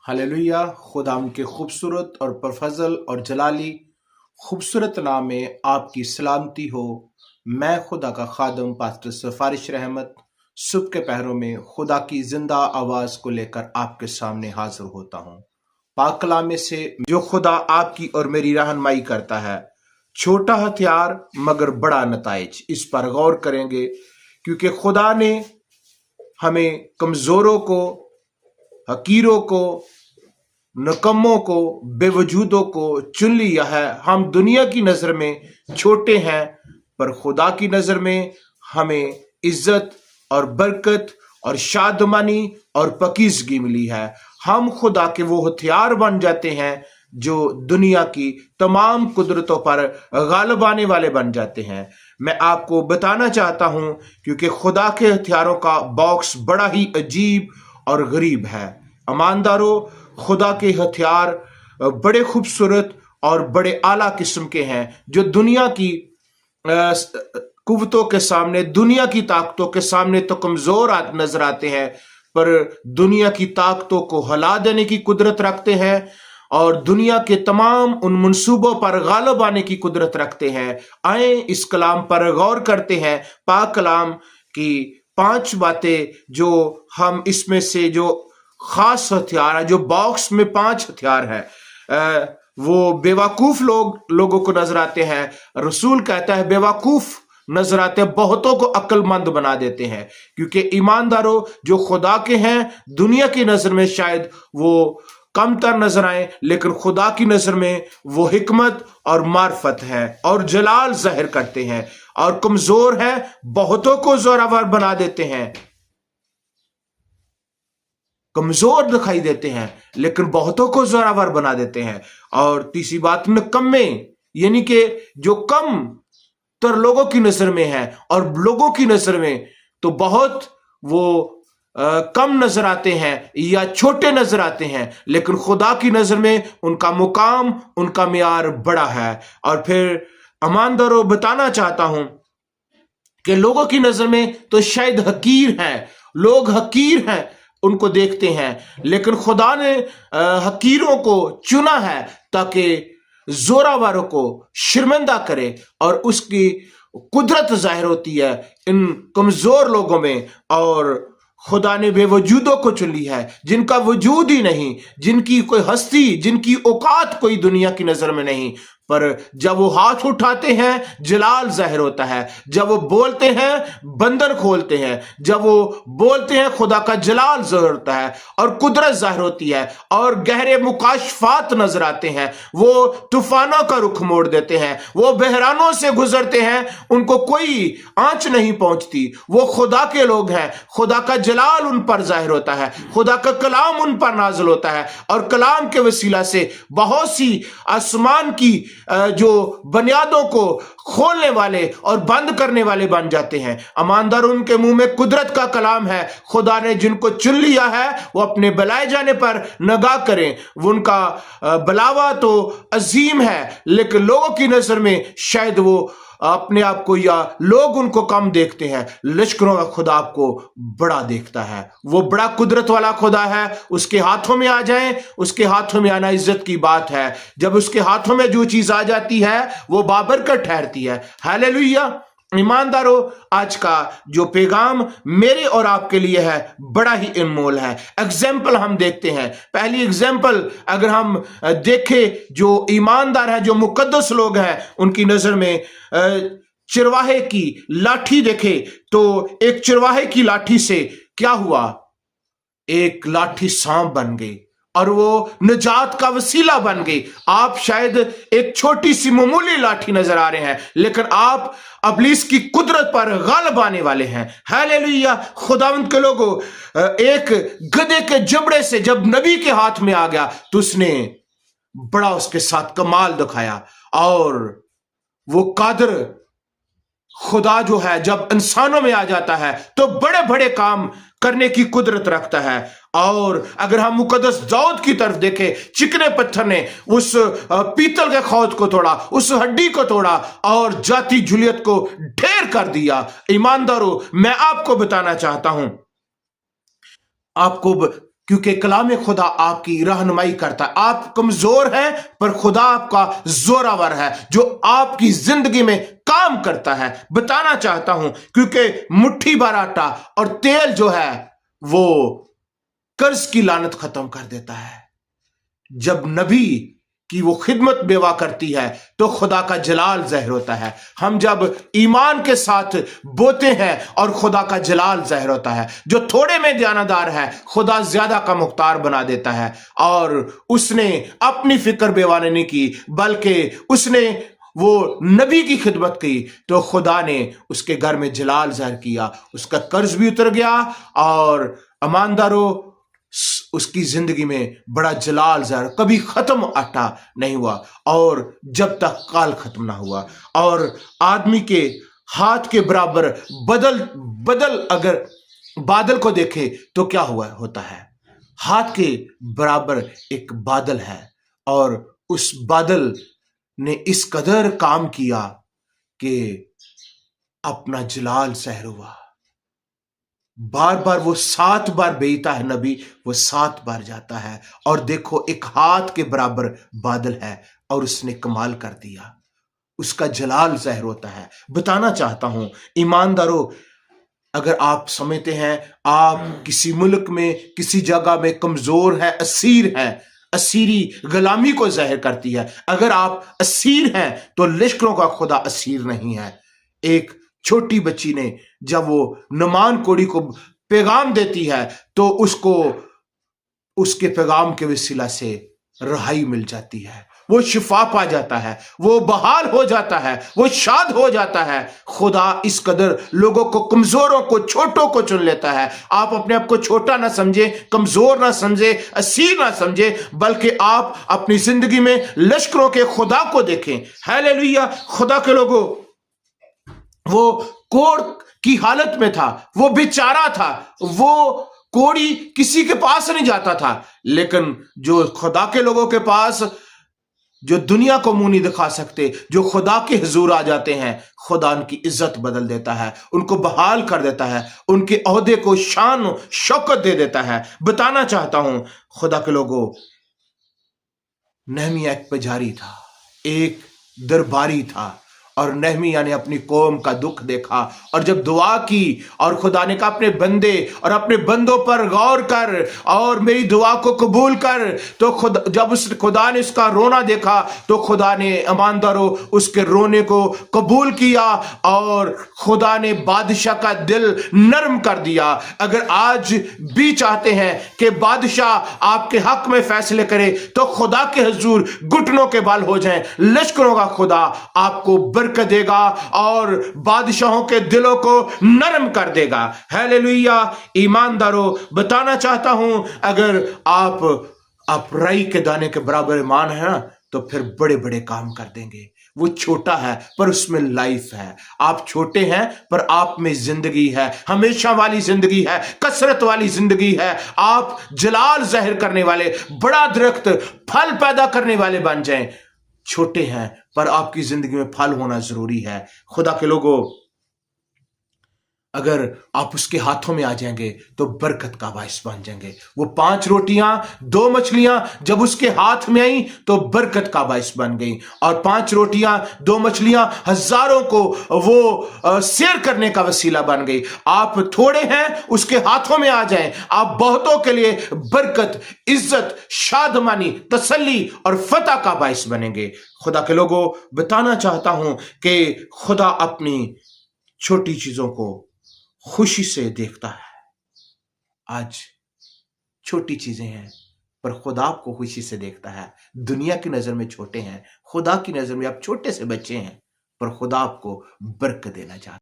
Hallelujah. खुदाम के खूबसूरत और परफजल और जलाली खूबसूरत नाम में आपकी सलामती हो। मैं खुदा का खादम पास्टर सफारिश रहमत सुबह के पहरों में खुदा की जिंदा आवाज को लेकर आपके सामने हाजिर होता हूँ। पाक कलाम में से जो खुदा आपकी और मेरी रहनुमाई करता है, छोटा हथियार मगर बड़ा नताइज, इस पर गौर करेंगे क्योंकि खुदा ने हमें कमजोरों को, हकीरों को, नकम्मों को, बेवजूदों को चुन लिया है। हम दुनिया की नजर में छोटे हैं, पर खुदा की नजर में हमें इज्जत और बरकत और शादमानी और पकीजगी मिली है। हम खुदा के वो हथियार बन जाते हैं जो दुनिया की तमाम कुदरतों पर गालिब आने वाले बन जाते हैं। मैं आपको बताना चाहता हूं क्योंकि खुदा के हथियारों का बॉक्स बड़ा ही अजीब और गरीब है। ईमानदारों, खुदा के हथियार बड़े खूबसूरत और बड़े आला किस्म के हैं जो दुनिया की कुव्वतों के सामने, दुनिया की ताकतों के सामने तो कमजोर नजर आते हैं, पर दुनिया की ताकतों को हिला देने की कुदरत रखते हैं और दुनिया के तमाम उन मंसूबों पर गालिब आने की कुदरत रखते हैं। आए इस कलाम पर गौर करते हैं। पाक कलाम की 5 बातें जो हम इसमें से जो खास हथियार है, जो बॉक्स में 5 हथियार है, वो बेवकूफ लोगों को नजर आते हैं। रसूल कहता है बेवकूफ नजर आते हैं, बहुतों को अक्लमंद बना देते हैं। क्योंकि ईमानदारों, जो खुदा के हैं, दुनिया की नजर में शायद वो कमतर नजर आए, लेकिन खुदा की नजर में वो हिकमत और मार्फत है और जलाल जाहिर करते हैं। और कमजोर है, बहुतों को जोरावर बना देते हैं। कमजोर दिखाई देते हैं लेकिन बहुतों को जोरावर बना देते हैं। और तीसरी बात, निकम्मे, यानी कि जो कम तर लोगों की नजर में है और लोगों की नजर में तो बहुत वो कम नजर आते हैं या छोटे नजर आते हैं, लेकिन खुदा की नजर में उनका मुकाम, उनका मियार बड़ा है। और फिर ईमानदारों, बताना चाहता हूं कि लोगों की नजर में तो शायद हकीर हैं, लोग हकीर हैं, उनको देखते हैं, लेकिन खुदा ने हकीरों को चुना है ताकि जोरावरों को शर्मिंदा करे और उसकी कुदरत जाहिर होती है इन कमजोर लोगों में। और खुदा ने बेवजूदों को चुन ली है, जिनका वजूद ही नहीं, जिनकी कोई हस्ती, जिनकी औकात कोई दुनिया की नजर में नहीं, पर जब वो हाथ उठाते हैं जलाल जाहिर होता है। जब वो बोलते हैं बंदर खोलते हैं, जब वो बोलते हैं खुदा का जलाल जाहिर होता है और कुदरत जाहिर होती है और गहरे मुकाशफात नजर आते हैं। वो तूफानों का रुख मोड़ देते हैं, वो बहरानों से गुजरते हैं, उनको कोई आंच नहीं पहुंचती। वो खुदा के लोग हैं, खुदा का जलाल उन पर जाहिर होता है, खुदा का कलाम उन पर नाजिल होता है और कलाम के वसीला से बहुत सी आसमान की जो बुनियादों को खोलने वाले और बंद करने वाले बन जाते हैं। ईमानदार, उनके मुंह में कुदरत का कलाम है। खुदा ने जिनको चुन लिया है वो अपने बुलाए जाने पर नगाह करें। वो उनका बुलावा तो अजीम है, लेकिन लोगों की नजर में शायद वो अपने आप को या लोग उनको कम देखते हैं। लश्करों का खुदा आपको बड़ा देखता है। वो बड़ा कुदरत वाला खुदा है। उसके हाथों में आ जाएं, उसके हाथों में आना इज्जत की बात है। जब उसके हाथों में जो चीज आ जाती है वो बाबरकत ठहरती है। हालेलुया। ईमानदारों, आज का जो पैगाम मेरे और आपके लिए है बड़ा ही अनमोल है। एग्जाम्पल हम देखते हैं। पहली एग्जाम्पल अगर हम देखें, जो ईमानदार है, जो मुकद्दस लोग हैं, उनकी नजर में चिरवाहे की लाठी देखे तो एक चिरवाहे की लाठी से क्या हुआ? एक लाठी सांप बन गई और वो निजात का वसीला बन गई। आप शायद एक छोटी सी मामूली लाठी नजर आ रहे हैं, लेकिन आप इब्लीस की कुदरत पर गालिब आने वाले हैं। हालेलुया। खुदावंद के लोगों, एक गधे के जबड़े से जब नबी के हाथ में आ गया तो उसने बड़ा उसके साथ कमाल दिखाया। और वो कादर खुदा जो है जब इंसानों में आ जाता है तो बड़े बड़े काम करने की कुदरत रखता है। और अगर हम मुकद्दस दाऊद की तरफ देखें, चिकने पत्थर ने उस पीतल के खौद को तोड़ा, उस हड्डी को तोड़ा और जाति जूलियत को ढेर कर दिया। ईमानदारों, मैं आपको बताना चाहता हूं, आपको کیونکہ کلام خدا آپ کی رہنمائی کرتا ہے. آپ کمزور ہیں پر خدا آپ کا زوراور ہے جو آپ کی زندگی میں کام کرتا ہے. بتانا چاہتا ہوں کیونکہ مٹھی بھر آٹا اور تیل جو ہے وہ قرض کی لعنت ختم کر دیتا ہے. جب نبی کی وہ خدمت بیوا کرتی ہے تو خدا کا جلال ظاہر ہوتا ہے. ہم جب ایمان کے ساتھ بوتے ہیں اور خدا کا جلال ظاہر ہوتا ہے. جو تھوڑے میں دیانتدار ہے خدا زیادہ کا مختار بنا دیتا ہے. اور اس نے اپنی فکر بیوا نہیں کی بلکہ اس نے وہ نبی کی خدمت کی تو خدا نے اس کے گھر میں جلال ظاہر کیا. اس کا قرض بھی اتر گیا اور ایمانداروں اس کی زندگی میں بڑا جلال ظاہر کبھی ختم آٹا نہیں ہوا اور جب تک کال ختم نہ ہوا. اور آدمی کے ہاتھ کے برابر بدل اگر بادل کو دیکھے تو کیا ہوتا ہے؟ ہاتھ کے برابر ایک بادل ہے اور اس بادل نے اس قدر کام کیا کہ اپنا جلال ظاہر ہوا. بار بار وہ 7 بار بیتا ہے نبی، وہ 7 بار جاتا ہے اور دیکھو ایک ہاتھ کے برابر بادل ہے اور اس نے کمال کر دیا. اس کا جلال ظاہر ہوتا ہے. بتانا چاہتا ہوں ایمانداروں، اگر آپ سمجھتے ہیں آپ کسی ملک میں کسی جگہ میں کمزور ہے، اسیر ہے، اسیری غلامی کو ظاہر کرتی ہے. اگر آپ اسیر ہیں تو لشکروں کا خدا اسیر نہیں ہے. ایک چھوٹی بچی نے جب وہ نعمان کوڑی کو پیغام دیتی ہے تو اس کو اس کے پیغام کے وسیلہ سے رہائی مل جاتی ہے. وہ شفا پا جاتا ہے، وہ بحال ہو جاتا ہے، وہ شاد ہو جاتا ہے. خدا اس قدر لوگوں کو، کمزوروں کو، چھوٹوں کو چن لیتا ہے. آپ اپنے آپ کو چھوٹا نہ سمجھے، کمزور نہ سمجھے، اسیر نہ سمجھے، بلکہ آپ اپنی زندگی میں لشکروں کے خدا کو دیکھیں. ہیلیلویا. خدا کے لوگوں، وہ کوڑ کی حالت میں تھا، وہ بیچارہ تھا، وہ کوڑی کسی کے پاس نہیں جاتا تھا. لیکن جو خدا کے لوگوں کے پاس، جو دنیا کو منہ نہیں دکھا سکتے، جو خدا کے حضور آ جاتے ہیں، خدا ان کی عزت بدل دیتا ہے، ان کو بحال کر دیتا ہے، ان کے عہدے کو شان و شوکت دے دیتا ہے. بتانا چاہتا ہوں خدا کے لوگوں، نہمیہ ایک پجاری تھا، ایک درباری تھا، اور نہمیہ نے اپنی قوم کا دکھ دیکھا اور جب دعا کی اور خدا نے کہا اپنے بندے اور اپنے بندوں پر غور کر اور میری دعا کو قبول کر، تو جب خدا نے اس کا رونا دیکھا تو خدا نے ایمانداروں اس کے رونے کو قبول کیا اور خدا نے بادشاہ کا دل نرم کر دیا. اگر آج بھی چاہتے ہیں کہ بادشاہ آپ کے حق میں فیصلے کرے تو خدا کے حضور گھٹنوں کے بال ہو جائیں. لشکروں کا خدا آپ کو برکت دے گا اور بادشاہوں کے دلوں کو نرم کر دے گا. ہیلیلویا. ایمانداروں، بتانا چاہتا ہوں اگر آپ رائی کے دانے کے برابر ایمان ہے نا تو پھر بڑے بڑے کام کر دیں گے. وہ چھوٹا ہے پر اس میں لائف ہے. آپ چھوٹے ہیں پر آپ میں زندگی ہے، ہمیشہ والی زندگی ہے، کثرت والی زندگی ہے. آپ جلال ظاہر کرنے والے، بڑا درخت پھل پیدا کرنے والے بن جائیں. چھوٹے ہیں پر آپ کی زندگی میں پھل ہونا ضروری ہے. خدا کے لوگوں، اگر آپ اس کے ہاتھوں میں آ جائیں گے تو برکت کا باعث بن جائیں گے. وہ 5 روٹیاں 2 مچھلیاں جب اس کے ہاتھ میں آئیں تو برکت کا باعث بن گئی، اور 5 روٹیاں 2 مچھلیاں ہزاروں کو وہ سیر کرنے کا وسیلہ بن گئی. آپ تھوڑے ہیں، اس کے ہاتھوں میں آ جائیں، آپ بہتوں کے لیے برکت، عزت، شادمانی، تسلی اور فتح کا باعث بنیں گے. خدا کے لوگوں، بتانا چاہتا ہوں کہ خدا اپنی چھوٹی چیزوں کو خوشی سے دیکھتا ہے. آج چھوٹی چیزیں ہیں پر خدا آپ کو خوشی سے دیکھتا ہے. دنیا کی نظر میں چھوٹے ہیں، خدا کی نظر میں آپ چھوٹے سے بچے ہیں، پر خدا آپ کو برکت دینا چاہتا ہے.